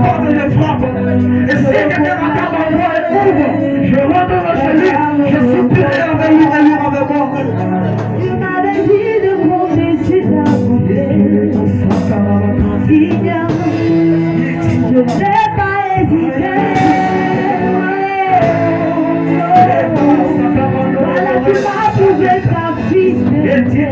porte de frappe. Et si quelqu'un m'attend ma voix et ouvre, je rentre chez lui, je soupirai avec lui et lui avec moi. Tu m'avais dit de compter sur ta bonté. Seigneur, je ne vais pas hésiter. Voilà, tu m'as prouvé ta fidélité.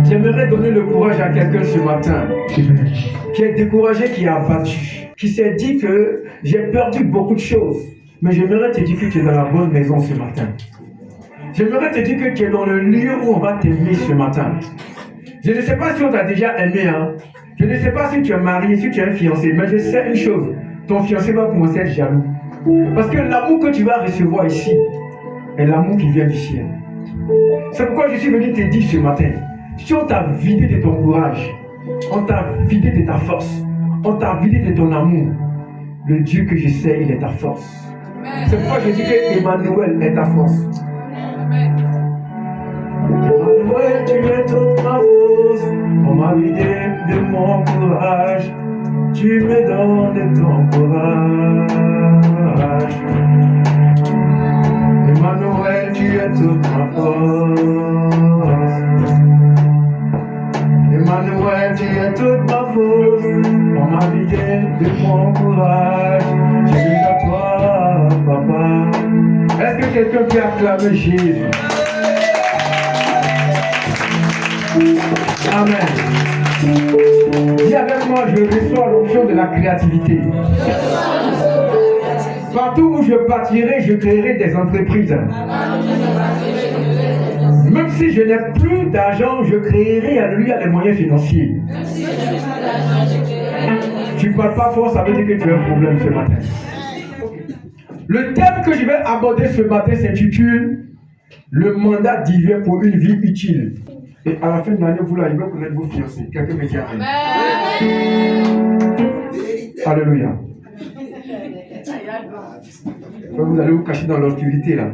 J'aimerais donner le courage à quelqu'un ce matin qui est découragé, qui est abattu, qui s'est dit que j'ai perdu beaucoup de choses. Mais j'aimerais te dire que tu es dans la bonne maison ce matin. J'aimerais te dire que tu es dans le lieu où on va t'aimer ce matin. Je ne sais pas si on t'a déjà aimé, hein. Je ne sais pas si tu es marié, si tu es un fiancé, mais je sais une chose, ton fiancé va commencer à être jaloux. Parce que l'amour que tu vas recevoir ici est l'amour qui vient du ciel. C'est pourquoi je suis venu te dire ce matin, si on t'a vidé de ton courage, on t'a vidé de ta force, on t'a vidé de ton amour, le Dieu que je sais, il est ta force. C'est pourquoi je dis que Emmanuel est ta force. Emmanuel, tu es toute ma force. On m'a vidé de mon courage. Tu me donnes ton courage. Emmanuel, tu es toute ma force. Emmanuel, tu es toute ma force. On m'a vidé de mon courage. Je suis à toi, papa. Est-ce que quelqu'un peut acclamer Jésus? Amen. Dis avec moi, je reçois l'onction de la créativité. Partout où je partirai, je créerai des entreprises. Même si je n'ai plus d'argent, je créerai à lui les moyens financiers. Tu ne parles pas fort, ça veut dire que tu as un problème ce matin. Le thème que je vais aborder ce matin s'intitule le mandat divin pour une vie utile. Et à la fin de l'année, vous là, il va connaître vos fiancés. Quelqu'un me dit amen. Alléluia. Vous allez vous cacher dans l'obscurité là.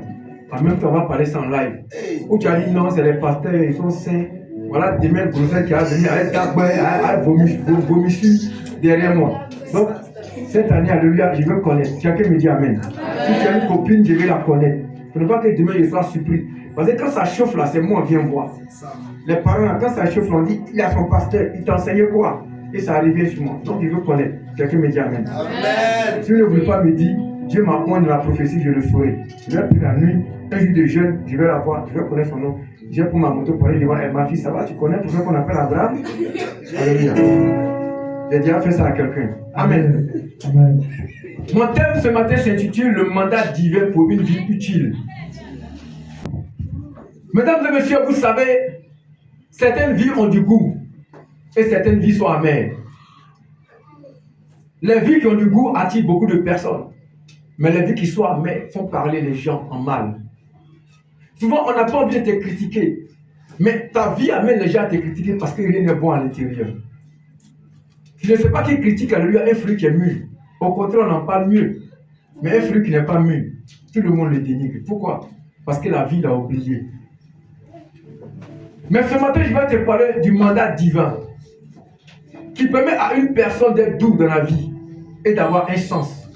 En même temps, on va parler ça en live. Où tu as dit non, c'est les pasteurs, ils sont saints. Voilà, demain, le professeur qui a venu à vomir derrière moi. Donc, cette année, alléluia, je veux connaître. Quelqu'un me dit amen. Si tu as une copine, je vais la connaître. Il ne faut pas que demain, je sois surpris. Parce que quand ça chauffe là, c'est moi qui viens voir. Les parents, là, quand ça chauffe, on dit, il a son pasteur, il t'enseigne quoi? Et ça arrive sur moi. Donc, je veux connaître. Quelqu'un me dit amen. Amen. Si vous ne voulez pas me dire, Dieu m'a point dans la prophétie, je le saurai. Je vais appeler la nuit, un jour de jeûne, je vais la voir, je vais connaître son nom. Je vais prendre ma moto pour aller devant elle. Ma fille, ça va, tu connais pour ça qu'on appelle Abraham? Alléluia. J'ai déjà fait ça à quelqu'un. Amen. Amen. Mon thème ce matin s'intitule le mandat divin pour une vie utile. Mesdames et messieurs, vous savez, certaines vies ont du goût et certaines vies sont amères. Les vies qui ont du goût attirent beaucoup de personnes. Mais les vies qui sont amères font parler les gens en mal. Souvent, on n'a pas envie de te critiquer. Mais ta vie amène les gens à te critiquer parce que rien n'est bon à l'intérieur. Je ne sais pas qui critique à lui un fruit qui est mûr. Au contraire, on en parle mieux. Mais un fruit qui n'est pas mûr, tout le monde le dénigre. Pourquoi? Parce que la vie l'a oublié. Mais ce matin, je vais te parler du mandat divin qui permet à une personne d'être doux dans la vie et d'avoir un sens.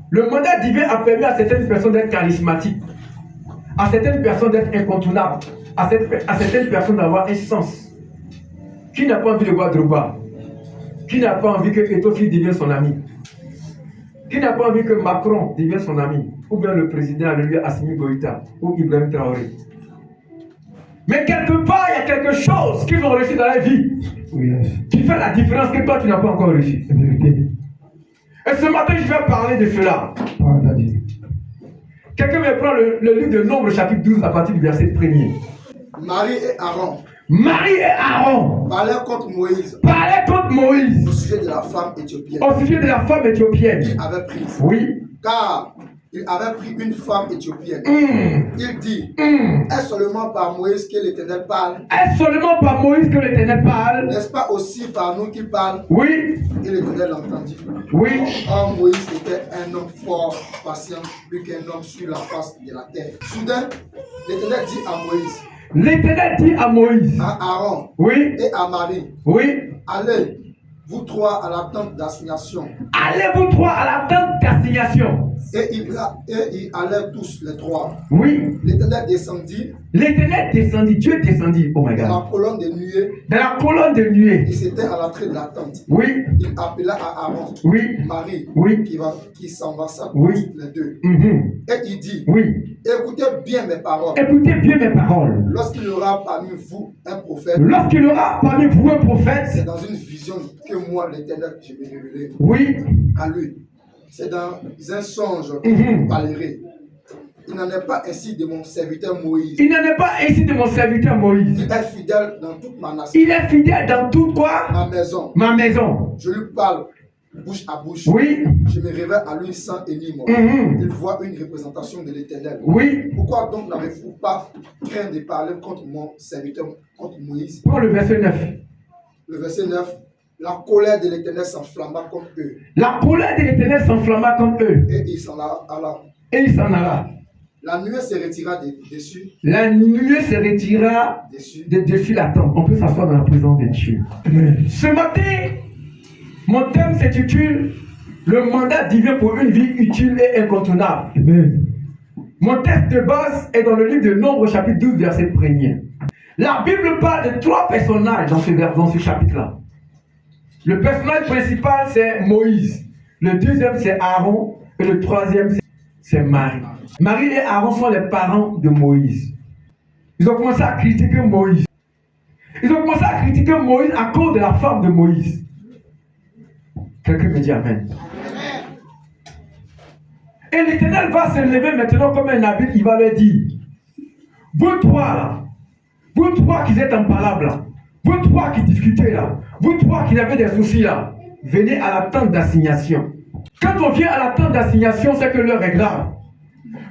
Le mandat divin a permis à certaines personnes d'être charismatiques, à certaines personnes d'être incontournables, à certaines personnes d'avoir un sens. Qui n'a pas envie de voir Drogba? Qui n'a pas envie que Etofi devienne son ami? Qui n'a pas envie que Macron devienne son ami? Ou bien le président, Assimi Goïta, ou Ibrahim Traoré? Mais quelque part, il y a quelque chose qu'ils ont reçu dans la vie qui fait la différence que toi, tu n'as pas encore reçu. Et ce matin, je vais parler de cela. Quelqu'un me prend le livre de Nombres, chapitre 12, à partir du verset 1er. Marie et Aaron Marie et Aaron parlaient contre Moïse Moïse au sujet de la femme éthiopienne au sujet de la femme éthiopienne. qu'il avait prise. Oui. Car il avait pris une femme éthiopienne. Il dit, est-ce seulement par Moïse que l'Éternel parle? Est-ce seulement par Moïse que l'Éternel parle? N'est-ce pas aussi par nous qu'il parle? Oui. Et l'Éternel l'entendit. Oui. Or Moïse était un homme fort, patient, plus qu'un homme sur la face de la terre. Soudain, l'Éternel dit à Moïse, L'Éternel dit à Moïse, à Aaron oui, et à Marie, oui, allez, vous trois, à la tente d'assignation. allez-vous trois à la tente d'assignation. Et ils allaient tous les trois. Oui. L'Éternel descendit. L'Éternel descendit, Dieu descendit, oh my Dans God, la colonne de nuée. dans la colonne de nuée. Et c'était à l'entrée de la tente. Oui, Il appela à Aaron, oui, Marie, oui, qui s'embrassa oui, les deux. et il dit, oui. écoutez bien mes paroles. Écoutez bien mes paroles. Lorsqu'il y aura parmi vous un prophète, Lorsqu'il y aura parmi vous un c'est prophète, dans une vision que moi, l'Éternel, je vais révéler oui, à lui. C'est dans un songe parlerai. Il n'en est pas ainsi de mon serviteur Moïse. il n'en est pas ainsi de mon serviteur Moïse. Il est fidèle dans toute ma nation. Il est fidèle dans tout quoi? Ma maison. Ma maison. Je lui parle bouche à bouche. Oui. Je me révèle à lui sans énigme. Il voit une représentation de l'Éternel. Oui. Pourquoi donc n'avez-vous pas craint de parler contre mon serviteur, contre Moïse? Prends le verset 9. Le verset 9. La colère de l'Éternel s'enflamma contre eux. La colère de l'Éternel s'enflamma contre eux. Et il s'en alla. Et il s'en alla. La nuée se retira dessus. La nuée se retira dessus la tente. On peut s'asseoir dans la présence de Dieu. Ce matin, mon thème s'intitule Le mandat divin pour une vie utile et incontournable. Mon texte de base est dans le livre de Nombres, chapitre 12, verset 1er. La Bible parle de trois personnages dans ce chapitre-là. Le personnage principal, c'est Moïse. Le deuxième, c'est Aaron. Et le troisième, c'est Marie. Marie et Aaron sont les parents de Moïse. Ils ont commencé à critiquer Moïse. Ils ont commencé à critiquer Moïse à cause de la femme de Moïse. Quelqu'un me dit Amen. Et l'Éternel va se lever maintenant comme un habit. Il va leur dire, vous trois qui êtes en palabre là, vous trois qui discutez là, vous trois qui avez des soucis là, venez à la tente d'assignation. Quand on vient à la tente d'assignation, c'est que l'heure est grave.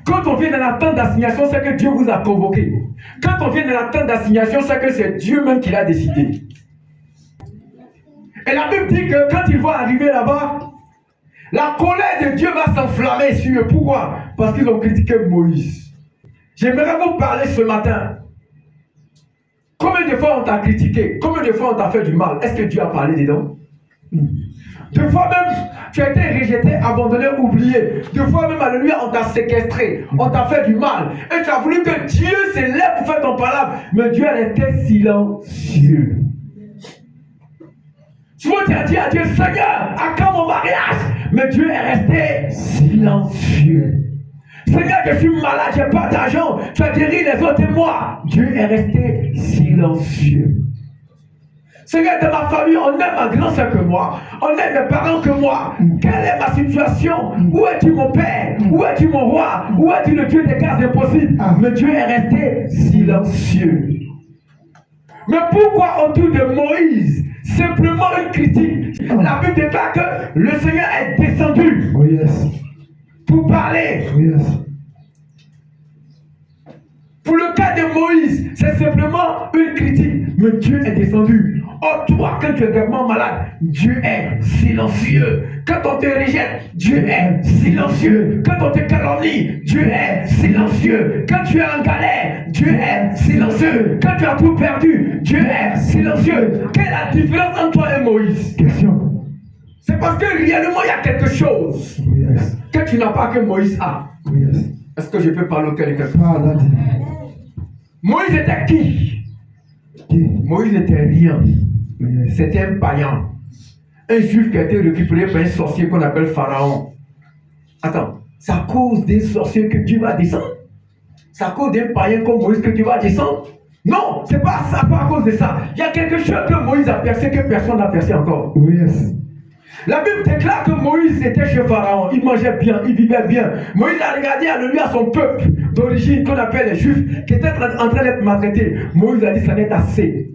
Quand on vient dans la tente d'assignation, c'est que Dieu vous a convoqué. Quand on vient dans la tente d'assignation, c'est que c'est Dieu même qui l'a décidé. Et la Bible dit que quand ils vont arriver là-bas, la colère de Dieu va s'enflammer sur eux. Pourquoi? Parce qu'ils ont critiqué Moïse. J'aimerais vous parler ce matin. Combien de fois on t'a critiqué? Combien de fois on t'a fait du mal? Est-ce que Dieu a parlé dedans? Deux fois même, tu as été rejeté, abandonné, oublié. Deux fois même, alléluia, on t'a séquestré. On t'a fait du mal. Et tu as voulu que Dieu se lève pour faire ton palabre. Mais Dieu est resté silencieux. Tu vois, tu as dit à Dieu, Seigneur, à quand mon mariage? Mais Dieu est resté silencieux. Seigneur, je suis malade, je n'ai pas d'argent. Tu as guéri les autres et moi. Dieu est resté silencieux. Seigneur, dans ma famille, on aime ma grand soeur que moi. On aime mes parents que moi. Quelle est ma situation? Où es-tu mon père? Où es-tu mon roi? Où es-tu le Dieu des cas impossibles? Mais Dieu est resté silencieux. Mais pourquoi autour de Moïse? Simplement une critique. La Bible déclare que le Seigneur est descendu pour parler. Pour le cas de Moïse, c'est simplement une critique. Mais Dieu est descendu. Oh, toi, quand tu es vraiment malade, Dieu est silencieux. Quand on te rejette, Dieu est silencieux. Quand on te calomnie, Dieu est silencieux. Quand tu es en galère, Dieu est silencieux. Quand tu as tout perdu, Dieu est silencieux. Quelle est la différence entre toi et Moïse? Question. C'est parce que réellement, il y a quelque chose que tu n'as pas que Moïse a. Est-ce que je peux parler auquel de quelqu'un? Moïse était qui? Moïse n'était rien. C'était un païen. Un juif qui a été récupéré par un sorcier qu'on appelle Pharaon. Attends, c'est à cause des sorciers que Dieu va descendre? C'est à cause d'un païen comme Moïse que Dieu va descendre? Non, c'est pas ça, pas à cause de ça. Il y a quelque chose que Moïse a percé que personne n'a percé encore. Yes. La Bible déclare que Moïse était chez Pharaon, il mangeait bien, il vivait bien. Moïse a regardé à son peuple d'origine qu'on appelle les Juifs, qui étaient en train d'être maltraités. Moïse a dit ça n'est assez.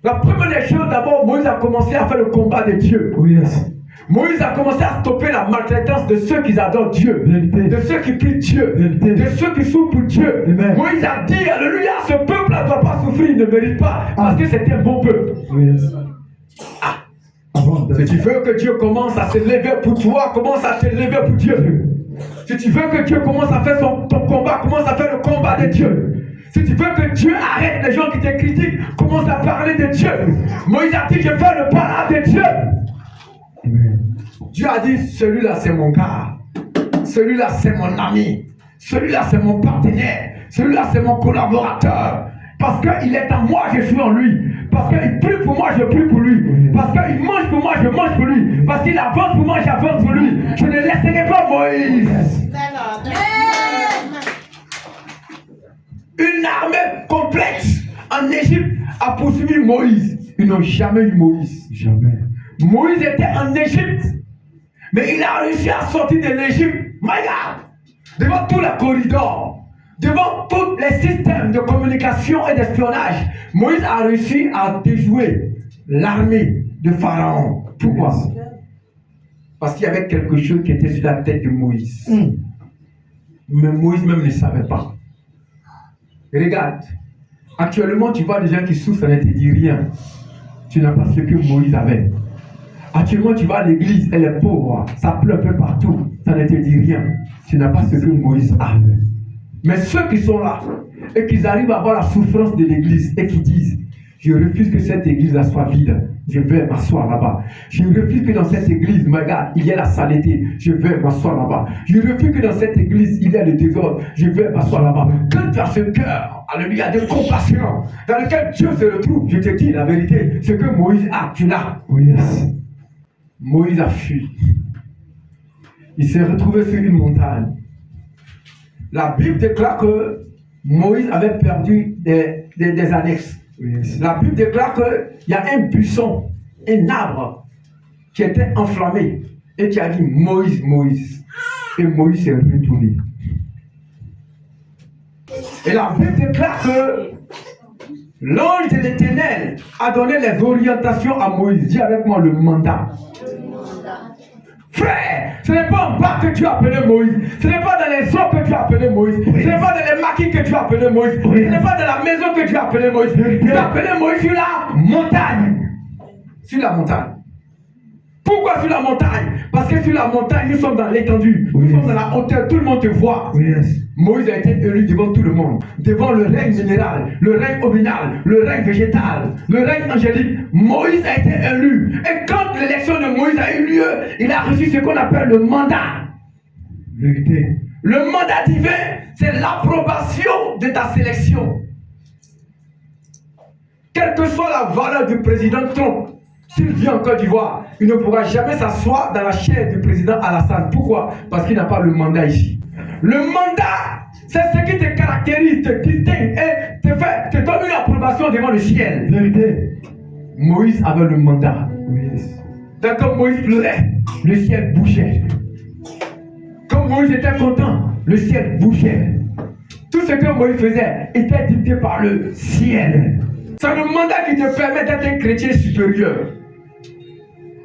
La première des choses, d'abord, Moïse a commencé à faire le combat de Dieu. Yes. Moïse a commencé à stopper la maltraitance de ceux qui adorent Dieu, Vérité. de ceux qui prient Dieu, Vérité. de ceux qui souffrent pour Dieu. Amen. Moïse a dit, alléluia, ce peuple-là ne doit pas souffrir, il ne mérite pas, parce que c'est un bon peuple. Yes. Si tu veux que Dieu commence à se lever pour toi, commence à te lever pour Dieu. Si tu veux que Dieu commence à faire ton combat, commence à faire le combat de Dieu. Si tu veux que Dieu arrête les gens qui te critiquent, commence à parler de Dieu. Moïse a dit, je fais le parler de Dieu. Amen. Dieu a dit, celui-là c'est mon gars. Celui-là c'est mon ami. Celui-là c'est mon partenaire. Celui-là c'est mon collaborateur. Parce qu'il est en moi, je suis en lui. Parce qu'il prie pour moi, je prie pour lui. Parce qu'il mange pour moi, je mange pour lui. Parce qu'il avance pour moi, j'avance pour lui. Je ne laisserai pas Moïse. Une armée complexe en Égypte a poursuivi Moïse. Ils n'ont jamais eu Moïse. Jamais. Moïse était en Égypte. Mais il a réussi à sortir de l'Égypte. My God! Devant tous les corridors, devant tous les systèmes de communication et d'espionnage, Moïse a réussi à déjouer l'armée de Pharaon. Pourquoi? Parce qu'il y avait quelque chose qui était sur la tête de Moïse. Mais Moïse même ne savait pas. Regarde, actuellement tu vois des gens qui souffrent, ça ne te dit rien. Tu n'as pas ce que Moïse avait. Actuellement tu vas à l'église, elle est pauvre, ça pleut un peu partout, ça ne te dit rien. Tu n'as pas ce que Moïse a. Mais ceux qui sont là et qui arrivent à voir la souffrance de l'église et qui disent, je refuse que cette église soit vide, je vais m'asseoir là-bas. Je refuse que dans cette église, my God, il y ait la saleté, je vais m'asseoir là-bas. Je refuse que dans cette église, il y ait le désordre, je vais m'asseoir là-bas. Quand tu as ce cœur, alléluia, de compassion, dans lequel Dieu se retrouve, je te dis la vérité, ce que Moïse a, tu l'as. Yes. Moïse a fui. Il s'est retrouvé sur une montagne. La Bible déclare que Moïse avait perdu des annexes. Yes. La Bible déclare qu'il y a un buisson, un arbre qui était enflammé et qui a dit Moïse, Moïse. Et Moïse s'est retourné. Et la Bible déclare que l'ange de l'Éternel a donné les orientations à Moïse. Dis avec moi le mandat. Frère, ce n'est pas en bas que tu as appelé Moïse. Ce n'est pas dans les eaux que tu as appelé Moïse. Ce n'est pas dans les maquis que tu as appelé Moïse. Ce n'est pas dans la maison que tu as appelé Moïse. Tu as appelé Moïse sur la montagne. Sur la montagne. Pourquoi sur la montagne? Parce que sur la montagne, nous sommes dans l'étendue. Nous sommes dans la hauteur. Tout le monde te voit. Yes. Moïse a été élu devant tout le monde, devant le règne minéral, le règne ominal, le règne végétal, le règne angélique. Moïse a été élu. Et quand l'élection de Moïse a eu lieu, il a reçu ce qu'on appelle le mandat. Vérité. Le mandat divin, c'est l'approbation de ta sélection. Quelle que soit la valeur du président Trump, s'il vient en Côte d'Ivoire, il ne pourra jamais s'asseoir dans la chaise du président Alassane. Pourquoi? Parce qu'il n'a pas le mandat ici. Le mandat, c'est ce qui te caractérise, te distingue et te donne une approbation devant le ciel. Vérité. Moïse avait le mandat. Yes. Donc quand Moïse pleurait, le ciel bougeait. Quand Moïse était content, le ciel bougeait. Tout ce que Moïse faisait était dicté par le ciel. C'est le mandat qui te permet d'être un chrétien supérieur.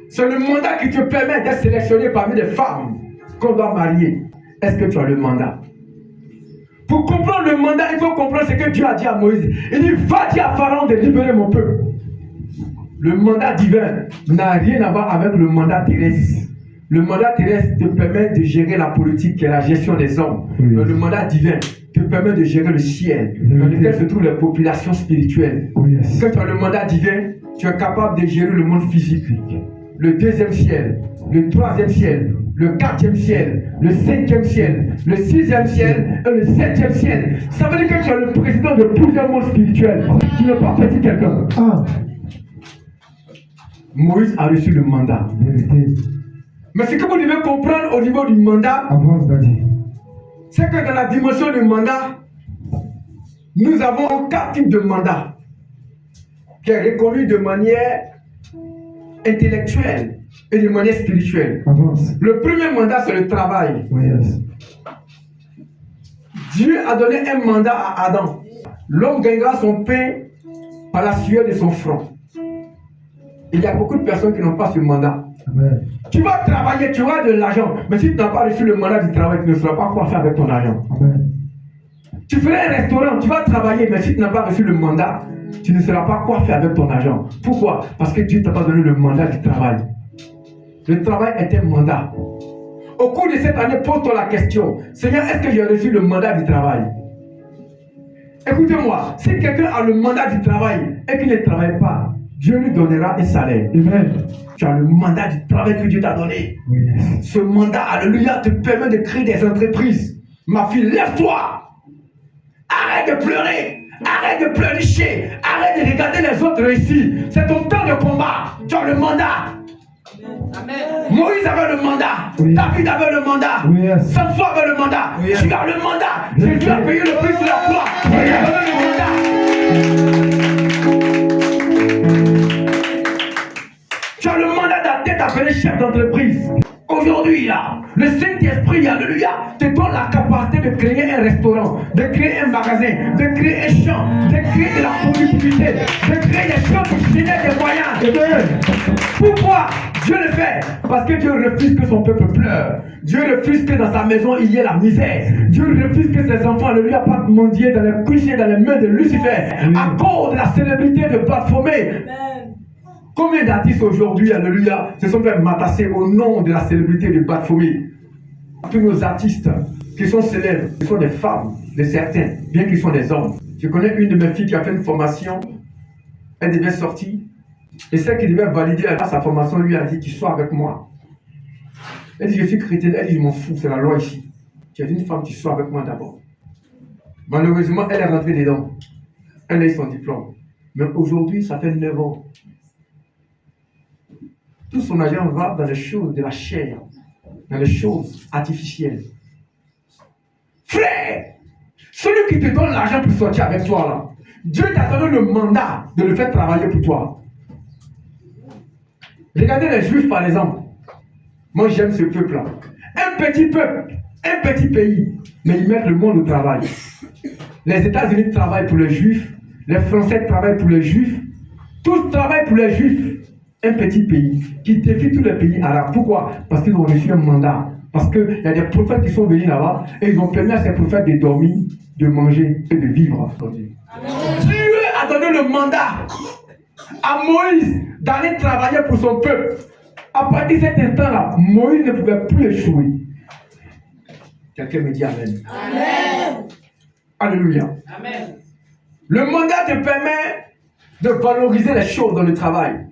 C'est le mandat qui te permet d'être sélectionné parmi les femmes qu'on doit marier. Est-ce que tu as le mandat? Pour comprendre le mandat, il faut comprendre ce que Dieu a dit à Moïse. Il dit, va dire à Pharaon de libérer mon peuple. Le mandat divin n'a rien à voir avec le mandat terrestre. Le mandat terrestre te permet de gérer la politique et la gestion des hommes. Oui. Mais le mandat divin te permet de gérer le ciel, dans lequel se trouvent les populations spirituelles. Yes. Quand tu as le mandat divin, tu es capable de gérer le monde physique. Le deuxième ciel, le troisième ciel, le quatrième ciel, le cinquième ciel, le sixième ciel et le septième ciel. Ça veut dire que tu es le président de plusieurs mondes spirituels. Tu n'es pas petit quelqu'un. Ah. Moïse a reçu le mandat. Vérité. Mais ce que vous devez comprendre au niveau du mandat, Avance, Daddy. c'est que dans la dimension du mandat, Nous avons 4 types de mandats qui est reconnu de manière intellectuelle et de manière spirituelle. Avance. Le premier mandat, c'est le travail. Oh, yes. Dieu a donné un mandat à Adam. L'homme gagnera son pain par la sueur de son front. Il y a beaucoup de personnes qui n'ont pas ce mandat. Amen. Tu vas travailler, tu auras de l'argent, mais si tu n'as pas reçu le mandat du travail, tu ne sauras pas quoi faire avec ton argent. Amen. Tu ferais un restaurant, tu vas travailler, mais si tu n'as pas reçu le mandat, tu ne sauras pas quoi faire avec ton argent. Pourquoi? Parce que Dieu ne t'a pas donné le mandat du travail. Le travail est un mandat. Au cours de cette année, pose-toi la question: Seigneur, est-ce que j'ai reçu le mandat du travail? Écoutez-moi, si quelqu'un a le mandat du travail et qu'il ne travaille pas, Dieu lui donnera un salaire. Amen. Tu as le mandat du travail que Dieu t'a donné. Oh, yes. Ce mandat, alléluia, te permet de créer des entreprises. Ma fille, lève-toi. Arrête de pleurer. Arrête de pleurnicher. Arrête de regarder les autres réussir. C'est ton temps de combat. Tu as le mandat. Amen. Moïse avait le mandat. Oui. David avait le mandat. Oui, yes. Samson avait le mandat. Oui. Tu as le mandat. Oui. Jésus a payé le prix sur la croix. Il a donné le mandat. Tu as le mandat d'être appelé chef d'entreprise. Aujourd'hui, là, le Saint-Esprit, alléluia, te donne la capacité de créer un restaurant, de créer un magasin, de créer un champ, de créer de la productivité, de créer des choses pour générer des moyens. Amen. Pourquoi Dieu le fait? Parce que Dieu refuse que son peuple pleure. Dieu refuse que dans sa maison il y ait la misère. Dieu refuse que ses enfants, alléluia, partent mendier dans les couchers, dans les mains de Lucifer, à cause de la célébrité de Baphomet. Combien d'artistes aujourd'hui, alléluia, se sont fait matasser au nom de la célébrité de Baphomet? Tous nos artistes qui sont célèbres, ce sont des femmes, de certains, bien qu'ils soient des hommes. Je connais une de mes filles qui a fait une formation, elle devait sortir, et celle qui devait valider sa formation lui a dit: tu sois avec moi. Elle dit: je suis chrétienne. Elle dit: je m'en fous, c'est la loi ici. Tu as dit une femme, tu sois avec moi d'abord. Malheureusement, elle est rentrée dedans. Elle a eu son diplôme. Mais aujourd'hui, ça fait 9 ans. Tout son argent va dans les choses de la chair, dans les choses artificielles. Frère, celui qui te donne l'argent pour sortir avec toi là, Dieu t'a donné le mandat de le faire travailler pour toi. Regardez les Juifs par exemple. Moi j'aime ce peuple-là. Un petit peuple, un petit pays, mais ils mettent le monde au travail. Les États-Unis travaillent pour les Juifs, les Français travaillent pour les Juifs, tous travaillent pour les Juifs. Un petit pays qui défie tous les pays arabes. Pourquoi? Parce qu'ils ont reçu un mandat. Parce qu'il y a des prophètes qui sont venus là-bas et ils ont permis à ces prophètes de dormir, de manger et de vivre. Dieu a donné le mandat à Moïse d'aller travailler pour son peuple. À partir de cet instant-là, Moïse ne pouvait plus échouer. Quelqu'un me dit Amen. Amen. Alléluia. Amen. Le mandat te permet de valoriser les choses dans le travail.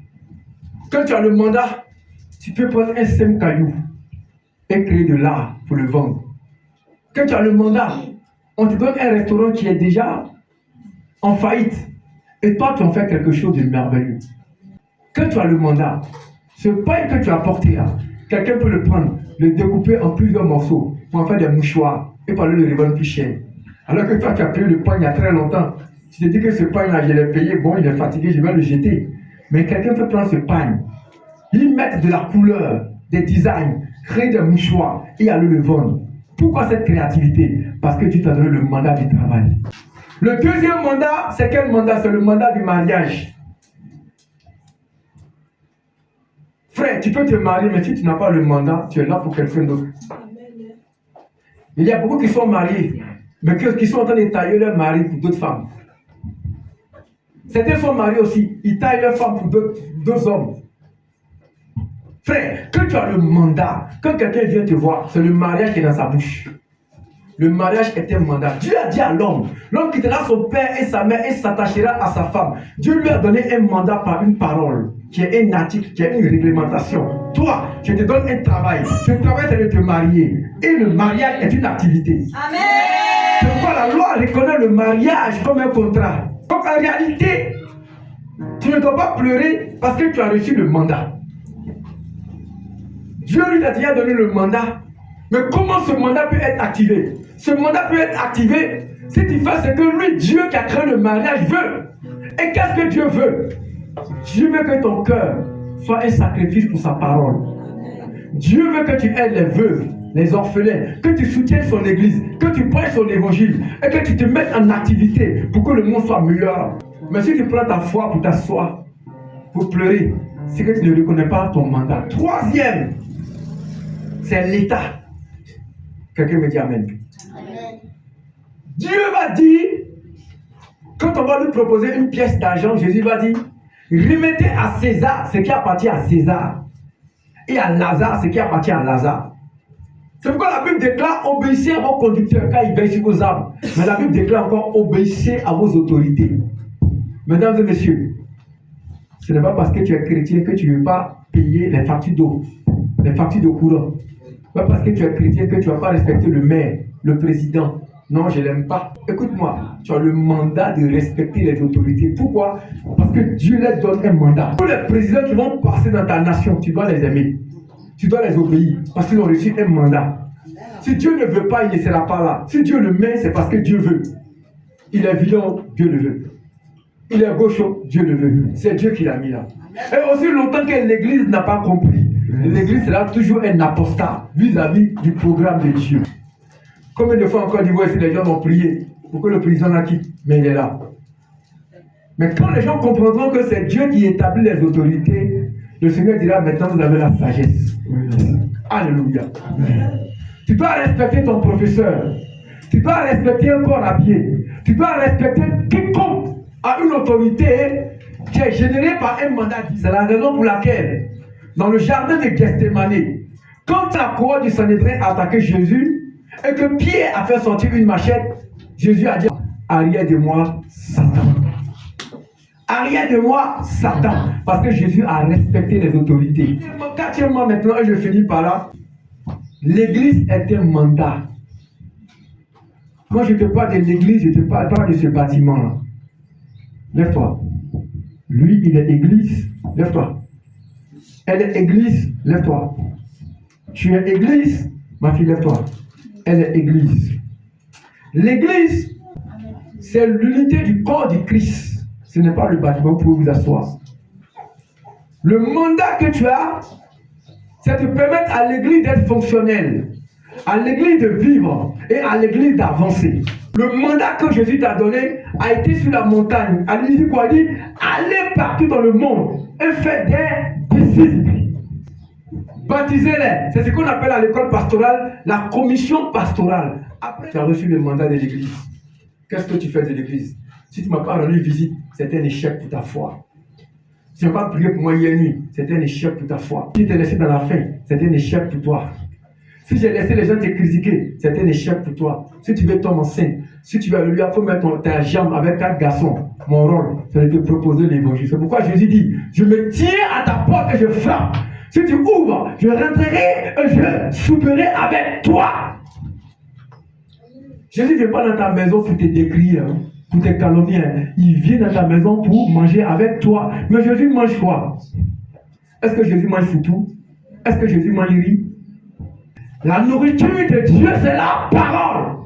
Quand tu as le mandat, tu peux prendre un simple caillou et créer de l'art pour le vendre. Quand tu as le mandat, on te donne un restaurant qui est déjà en faillite et toi tu en fais quelque chose de merveilleux. Quand tu as le mandat, ce pain que tu as porté là, quelqu'un peut le prendre, le découper en plusieurs morceaux pour en faire des mouchoirs et pour le revendre plus cher. Alors que toi tu as payé le pain il y a très longtemps. Tu te dis que ce pain là, je l'ai payé, bon il est fatigué, je vais le jeter. Mais quelqu'un peut prendre ce pain, y mettre de la couleur, des designs, créer des mouchoirs et aller le vendre. Pourquoi cette créativité? Parce que tu t'as donné le mandat du travail. Le deuxième mandat, c'est quel mandat? C'est le mandat du mariage. Frère, tu peux te marier, mais si tu n'as pas le mandat, tu es là pour quelqu'un d'autre. Il y a beaucoup qui sont mariés, mais qui sont en train de tailler leur mari pour d'autres femmes. Certains sont mariés aussi, ils taillent leur femme pour d'autres hommes. Frère, quand tu as le mandat, quand quelqu'un vient te voir, c'est le mariage qui est dans sa bouche. Le mariage est un mandat. Dieu a dit à l'homme quittera son père et sa mère et s'attachera à sa femme. Dieu lui a donné un mandat par une parole, qui est un article, qui est une réglementation. Toi, je te donne un travail. Ce travail, c'est de te marier. Et le mariage est une activité. Amen. C'est pourquoi la loi reconnaît le mariage comme un contrat. Donc en réalité, tu ne dois pas pleurer parce que tu as reçu le mandat. Dieu lui a déjà donné le mandat. Mais comment ce mandat peut être activé? Ce mandat peut être activé Si tu fais ce que lui, Dieu qui a créé le mariage, veut. Et qu'est-ce que Dieu veut? Dieu veut que ton cœur soit un sacrifice pour sa parole. Dieu veut que tu aides les veuves, les orphelins, que tu soutiennes son église, que tu prêches son évangile et que tu te mettes en activité pour que le monde soit meilleur. Mais si tu prends ta foi pour t'asseoir, pour pleurer, c'est que tu ne reconnais pas ton mandat. Troisième, c'est l'État. Quelqu'un me dit Amen. Dieu va dire, quand on va lui proposer une pièce d'argent, Jésus va dire, remettez à César ce qui appartient à César et à Lazare ce qui appartient à Lazare. C'est pourquoi la Bible déclare obéissez à vos conducteurs quand ils veillent sur vos âmes. Mais la Bible déclare encore obéissez à vos autorités. Mesdames et messieurs, ce n'est pas parce que tu es chrétien que tu ne veux pas payer les factures d'eau, les factures de courant. Pas parce que tu es chrétien que tu ne vas pas respecter le maire, le président. Non, je ne l'aime pas. Écoute-moi, tu as le mandat de respecter les autorités. Pourquoi? Parce que Dieu leur donne un mandat. Tous les présidents qui vont passer dans ta nation, tu dois les aimer. Tu dois les obéir parce qu'ils ont reçu un mandat. Si Dieu ne veut pas, il ne sera pas là. Si Dieu le met, c'est parce que Dieu veut. Il est vilain, Dieu le veut. Il est gaucho, Dieu le veut. C'est Dieu qui l'a mis là. Et aussi longtemps que l'Église n'a pas compris, l'Église sera toujours un apostat vis-à-vis du programme de Dieu. Combien de fois encore d'Ivoire, si les gens ont prié pour que le président la quitte, mais il est là. Mais quand les gens comprendront que c'est Dieu qui établit les autorités, le Seigneur dira maintenant vous avez la sagesse. Alléluia. Tu dois respecter ton professeur. Tu dois respecter un corps habillé. Tu dois respecter quiconque a une autorité qui est générée par un mandat. C'est la raison pour laquelle, dans le jardin de Gethsémani, quand la cour du Sanhédrin a attaqué Jésus et que Pierre a fait sortir une machette, Jésus a dit arrière de moi, Satan. Arrière de moi, Satan. Parce que Jésus a respecté les autorités. Quatrièmement, maintenant, et je finis par là, l'église est un mandat. Quand je te parle de l'église, je te parle pas de ce bâtiment-là. Lève-toi. Lui, il est église. Lève-toi. Elle est église. Lève-toi. Tu es église. Ma fille, lève-toi. Elle est église. L'église, c'est l'unité du corps du Christ. Ce n'est pas le bâtiment pour vous asseoir. Le mandat que tu as, c'est de permettre à l'église d'être fonctionnelle, à l'église de vivre et à l'église d'avancer. Le mandat que Jésus t'a donné a été sur la montagne. Il dit quoi? Il dit allez partout dans le monde et faites des disciples. Baptisez-les. C'est ce qu'on appelle à l'école pastorale la commission pastorale. Après, tu as reçu le mandat de l'église. Qu'est-ce que tu fais de l'église? Si tu ne m'as pas rendu visite, c'est un échec pour ta foi. Si tu n'as pas prié pour moi hier nuit, c'est un échec pour ta foi. Si tu t'es laissé dans la faim, c'est un échec pour toi. Si j'ai laissé les gens te critiquer, c'est un échec pour toi. Si tu veux tomber enceinte, si tu veux aller lui, il faut mettre ta jambe avec 4 garçons. Mon rôle, c'est de te proposer l'évangile. C'est pourquoi Jésus dit, je me tiens à ta porte et je frappe. Si tu ouvres, je rentrerai et je souperai avec toi. Jésus ne vient pas dans ta maison pour te décrire, pour te calomnier. Il vient dans ta maison pour manger avec toi. Mais Jésus mange quoi? Est-ce que Jésus mange foutou? Est-ce que Jésus mange riz? La nourriture de Dieu, c'est la parole.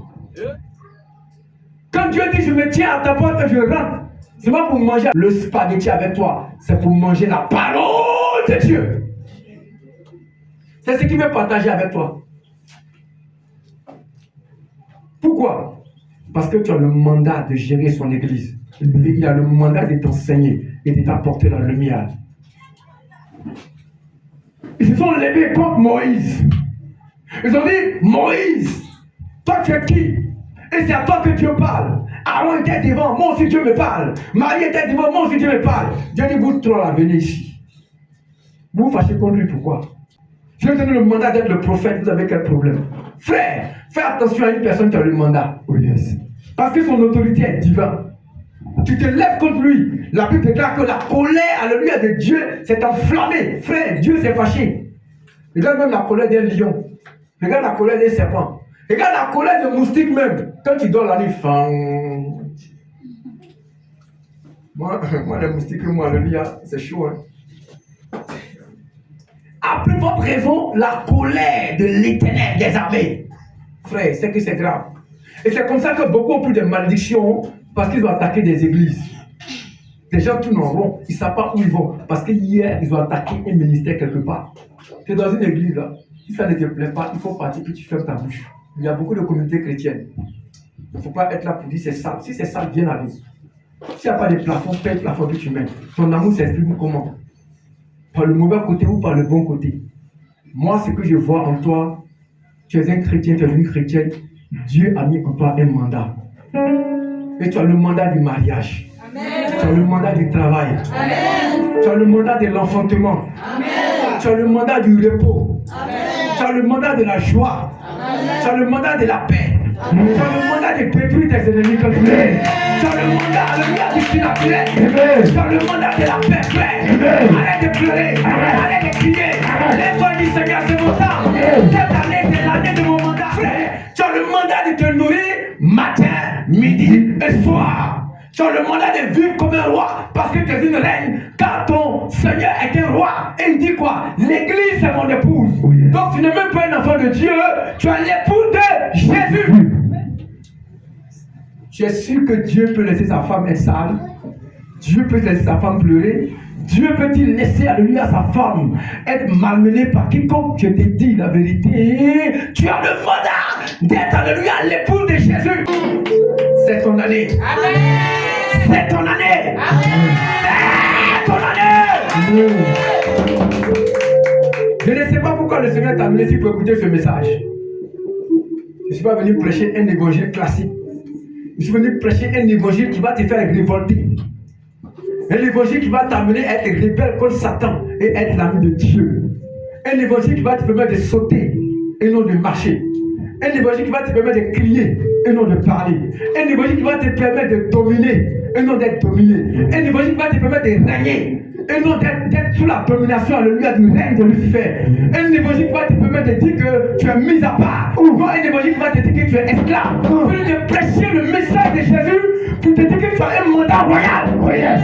Quand Dieu dit je me tiens à ta porte et je rentre, c'est pas pour manger le spaghetti avec toi, c'est pour manger la parole de Dieu. C'est ce qu'il veut partager avec toi. Pourquoi? Parce que tu as le mandat de gérer son église. Il a le mandat de t'enseigner et de t'apporter la lumière. Ils se sont levés contre Moïse. Ils ont dit, Moïse, toi tu es qui? Et c'est à toi que Dieu parle. Aaron était devant, moi aussi Dieu me parle. Marie était devant, moi aussi Dieu me parle. Dieu dit, vous trois là, venez ici. Vous vous fâchez contre lui, pourquoi? Je vais donner le mandat d'être le prophète, vous avez quel problème? Frère, fais attention à une personne qui a le mandat. Oh yes. Parce que son autorité est divine. Tu te lèves contre lui. La Bible déclare que la colère, alléluia, de Dieu s'est enflammée. Frère, Dieu s'est fâché. Regarde même la colère d'un lion. Regarde la colère des serpents. Regarde la colère de moustique même. Quand tu dors la nuit, moi, les moustiques, moi, alléluia, c'est chaud. Hein. À plus forte raison, la colère de l'Éternel des armées. Frère, c'est que c'est grave. Et c'est comme ça que beaucoup ont pris des malédictions parce qu'ils ont attaqué des églises. Des gens tournent en rond, ils ne savent pas où ils vont. Parce que hier, ils ont attaqué un ministère quelque part. Tu es dans une église là, si ça ne te plaît pas, il faut partir que tu fermes ta bouche. Il y a beaucoup de communautés chrétiennes. Il ne faut pas être là pour dire c'est sale. Si c'est sale, viens avec. S'il n'y a pas de plafond, paye le plafond que tu mets. Ton amour s'exprime comment? Par le mauvais côté ou par le bon côté? Moi, ce que je vois en toi, tu es un chrétien, tu es une chrétienne. Dieu a mis en toi un mandat. Et tu as le mandat du mariage. Amen. Tu as le mandat du travail. Amen. Tu as le mandat de l'enfantement. Amen. Tu as le mandat du repos. Amen. Tu as le mandat de la joie. Amen. Tu as le mandat de la paix. Amen. Tu as le mandat de détruire tes ennemis quand tu es. Tu as le mandat du surnaturel. Tu as le mandat de la paix. Arrête de pleurer. Arrête de crier. Lève-toi et dis Seigneur, c'est mon temps. Cette année, c'est l'année de mon mandat. Frère, tu as le mandat de te nourrir matin, midi et soir. Tu as le mandat de vivre comme un roi parce que tu es une reine, car ton Seigneur est un roi. Et il dit quoi? L'église c'est mon épouse. Oui. Donc tu n'es même pas un enfant de Dieu, tu es l'épouse de Jésus. Tu es sûr que Dieu peut laisser sa femme être sale? Dieu peut laisser sa femme pleurer? Dieu peut-il laisser alléluia sa femme être malmenée par quiconque? Je te dis la vérité, tu as le mandat d'être alléluia l'épouse de Jésus. C'est ton année. Amen. C'est ton année. Amen. C'est ton année. Je ne sais pas pourquoi le Seigneur t'a amené ici pour écouter ce message. Je ne suis pas venu prêcher un évangile classique. Je suis venu prêcher un évangile qui va te faire révolter. Un évangile qui va t'amener à être rebelle contre Satan et être l'ami de Dieu. Un évangile qui va te permettre de sauter et non de marcher. Un évangile qui va te permettre de crier et non de parler. Un évangile qui va te permettre de dominer et non d'être dominé. Un évangile qui va te permettre de régner et non d'être sous la domination alléluia du règne de Lucifer. Un évangile qui va te permettre de dire que tu es mis à part. Ou un évangile qui va te dire que tu es esclave. Pour te prêcher le message de Jésus, pour te dire que tu as un mandat royal. Oh yes.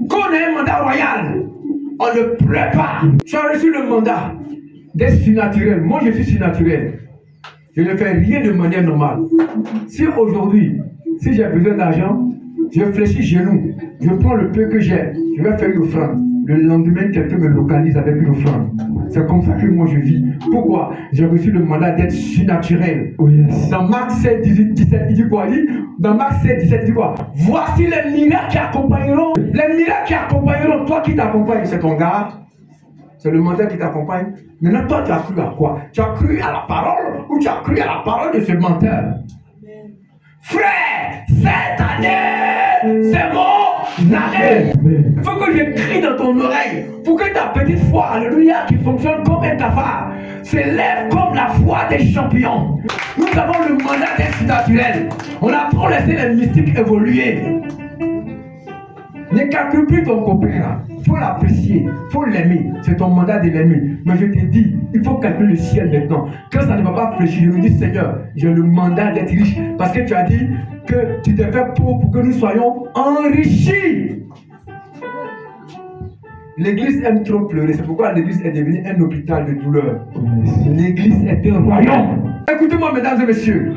Quand on a un mandat royal, on ne pleure pas. Tu as reçu le mandat d'être surnaturel. Moi je suis surnaturel. Je ne fais rien de manière normale. Si aujourd'hui, si j'ai besoin d'argent, je fléchis genoux, je prends le peu que j'ai, je vais faire une offrande. Le lendemain, quelqu'un me localise avec une offrande. C'est comme ça que moi je vis. Pourquoi? J'ai reçu le mandat d'être surnaturel. Oh yes. Dans Marc 7, 18, 17, il dit quoi? Il dit, dans Marc 7, 17, il dit quoi? Voici les miracles qui accompagneront. Les miracles qui accompagneront. Toi qui t'accompagne, c'est ton gars. C'est le mandat qui t'accompagne. Maintenant, toi, tu as cru à quoi? Tu as cru à la parole ou tu as cru à la parole de ce menteur? Amen. Frère, cette année, c'est mon année. Il faut que je crie dans ton oreille pour que ta petite foi, alléluia, qui fonctionne comme un cafard, s'élève comme la foi des champions. Nous avons le mandat d'être naturel. On a trop laissé les mystiques évoluer. Ne calcule plus ton copain. Il faut l'apprécier, il faut l'aimer. C'est ton mandat de l'aimer. Mais je te dis, il faut calculer le ciel maintenant. Quand ça ne va pas fléchir, je me dis, Seigneur, j'ai le mandat d'être riche. Parce que tu as dit que tu t'es fait pauvre pour que nous soyons enrichis. L'église aime trop pleurer. C'est pourquoi l'église est devenue un hôpital de douleur. L'église est un royaume. Écoutez-moi, mesdames et messieurs.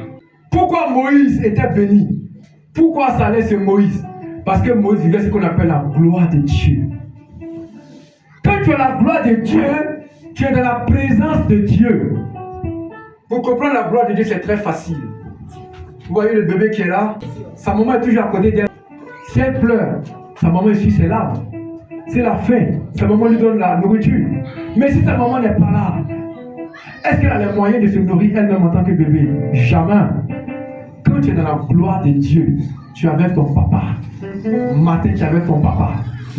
Pourquoi Moïse était béni? Pourquoi ça allait sur Moïse? Parce que Moïse vivait ce qu'on appelle la gloire de Dieu. Quand tu as la gloire de Dieu, tu es dans la présence de Dieu. Pour comprendre la gloire de Dieu, c'est très facile. Vous voyez le bébé qui est là, sa maman est toujours à côté d'elle. Si elle pleure, sa maman essuie ses larmes. C'est la faim, sa maman lui donne la nourriture. Mais si sa maman n'est pas là, est-ce qu'elle a les moyens de se nourrir elle-même en tant que bébé? Jamais. Quand tu es dans la gloire de Dieu, tu es avec ton papa. Matin, tu es avec ton papa.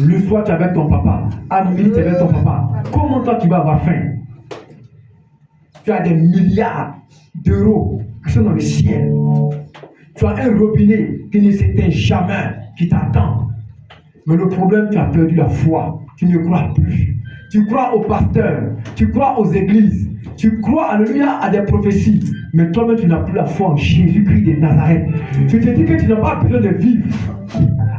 Le soir, tu es avec ton papa. À midi, tu es avec ton papa. Comment toi, tu vas avoir faim? Tu as des milliards d'euros qui sont dans le ciel. Tu as un robinet qui ne s'éteint jamais, qui t'attend. Mais le problème, tu as perdu la foi. Tu ne crois plus. Tu crois aux pasteurs. Tu crois aux églises. Tu crois, alléluia, à des prophéties. Mais toi-même, tu n'as plus la foi en Jésus-Christ de Nazareth. Tu te dis que tu n'as pas besoin de vivre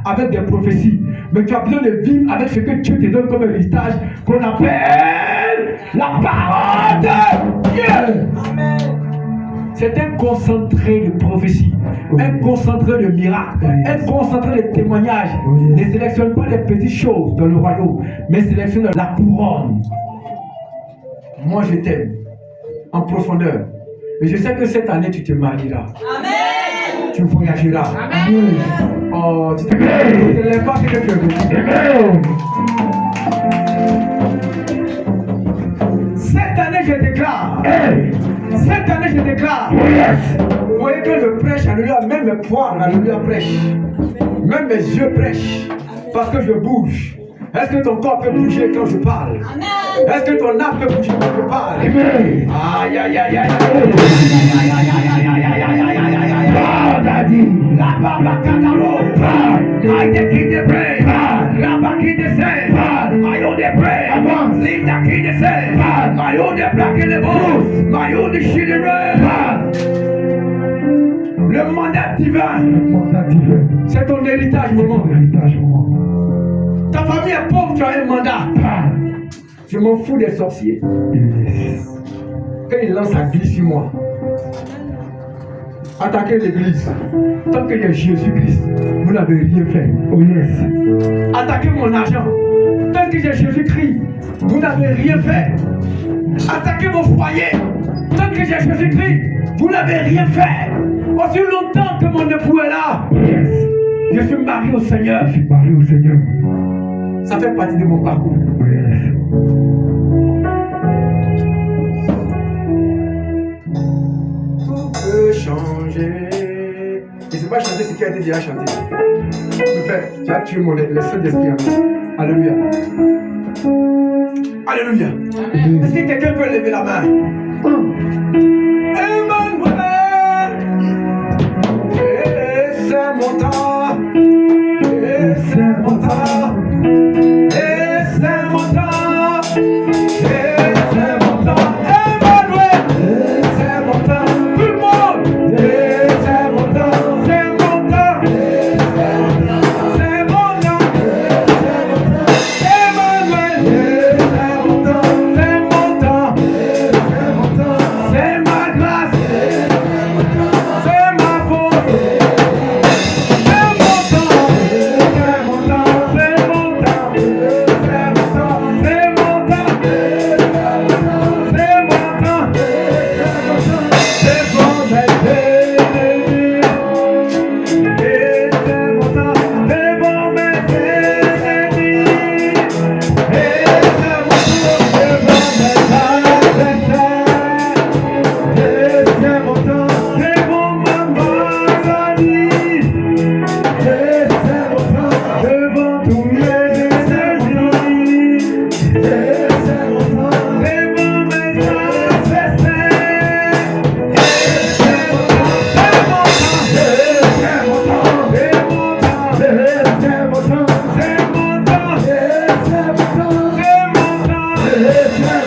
avec des prophéties. Mais tu as besoin de vivre avec ce que Dieu te donne comme héritage, qu'on appelle la parole de Dieu. Amen. C'est un concentré de prophétie, un concentré de miracles, un concentré de témoignages. Ne sélectionne pas les petites choses dans le royaume, mais sélectionne la couronne. Moi, je t'aime en profondeur. Mais je sais que cette année, tu te marieras. Amen. Tu voyageras. Amen. Oh, tu te lèves pas, c'est que tu es venu. Cette année, je déclare. Cette année, je déclare. Vous voyez que je prêche, alléluia, même mes poires, alléluia, prêche. Même mes yeux prêchent. Parce que je bouge. Est-ce que ton corps peut bouger quand je parle? Est-ce que ton âme peut bouger quand je parle? Aïe, aïe, aïe, aïe, aïe. God a dit, la baba canaro, I the king the pray, la baki the say, I own the pray, leave the king the say, I own the black in the booth, I own the shit in red. Le mandat divin, c'est ton héritage, maman. Ta famille est pauvre, tu as un mandat. Je m'en fous des sorciers. Quand ils lancent la glisse sur moi, attaquez l'église. Tant qu'il y a Jésus-Christ, vous n'avez rien fait. Attaquez mon argent. Tant qu'il y a Jésus-Christ, vous n'avez rien fait. Attaquez mon foyer. Tant qu'il y a Jésus-Christ, vous n'avez rien fait. Aussi longtemps que mon époux est là, je suis marié au Seigneur. Ça fait partie de mon parcours. Tout peut changer. Et c'est pas chanter ce qui a été déjà chanté. Tu as tué le Saint-Esprit. Alléluia. Alléluia. Est-ce que quelqu'un peut lever la main? Emmanuel. Et c'est mon temps. Et c'est mon temps. Et c'est mon temps. Et c'est mon temps. Emmanuel. Et c'est mon temps. Tout le monde. Et c'est mon temps. C'est mon temps. C'est mon temps. Emmanuel. Et c'est mon temps. C'est mon temps. C'est ma grâce. C'est ma faute. C'est mon temps. C'est mon temps. C'est mon temps. C'est mon temps. C'est mon temps. C'est mon temps. C'est bon d'être béni. Et c'est mon temps. C'est bon d'être béni. Et c'est mon tour. C'est bon d'être accepté. Et c'est mon temps. C'est bon maman Zani. Et c'est mon temps. Devant tous les ennemis. Et c'est mon temps. Devant mes ancêtres. Et c'est mon temps. C'est mon temps. C'est mon temps. C'est mon temps. C'est mon temps. C'est mon temps. C'est mon temps. C'est mon temps. C'est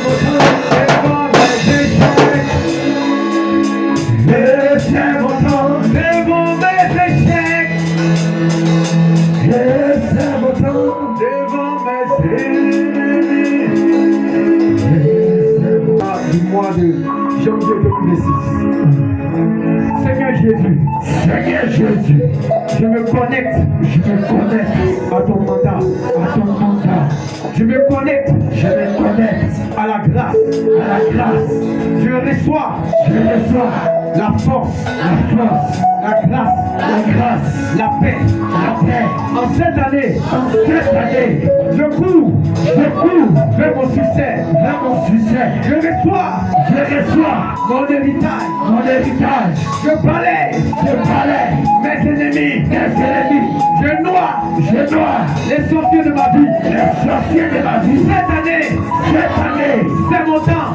mon temps. Devant mes échecs. Et c'est mon temps. Devant mes échecs. Et c'est mon temps. Devant mes ennemis. Du mois de janvier 2006. Seigneur Jésus, je me connecte à ton mandat, je me connecte à la grâce, je reçois la force, la grâce, la paix. En cette année, je cours vers mon succès, je reçois mon héritage, je balaye mes ennemis, je noie les sorciers de ma vie. Cette année, c'est mon temps.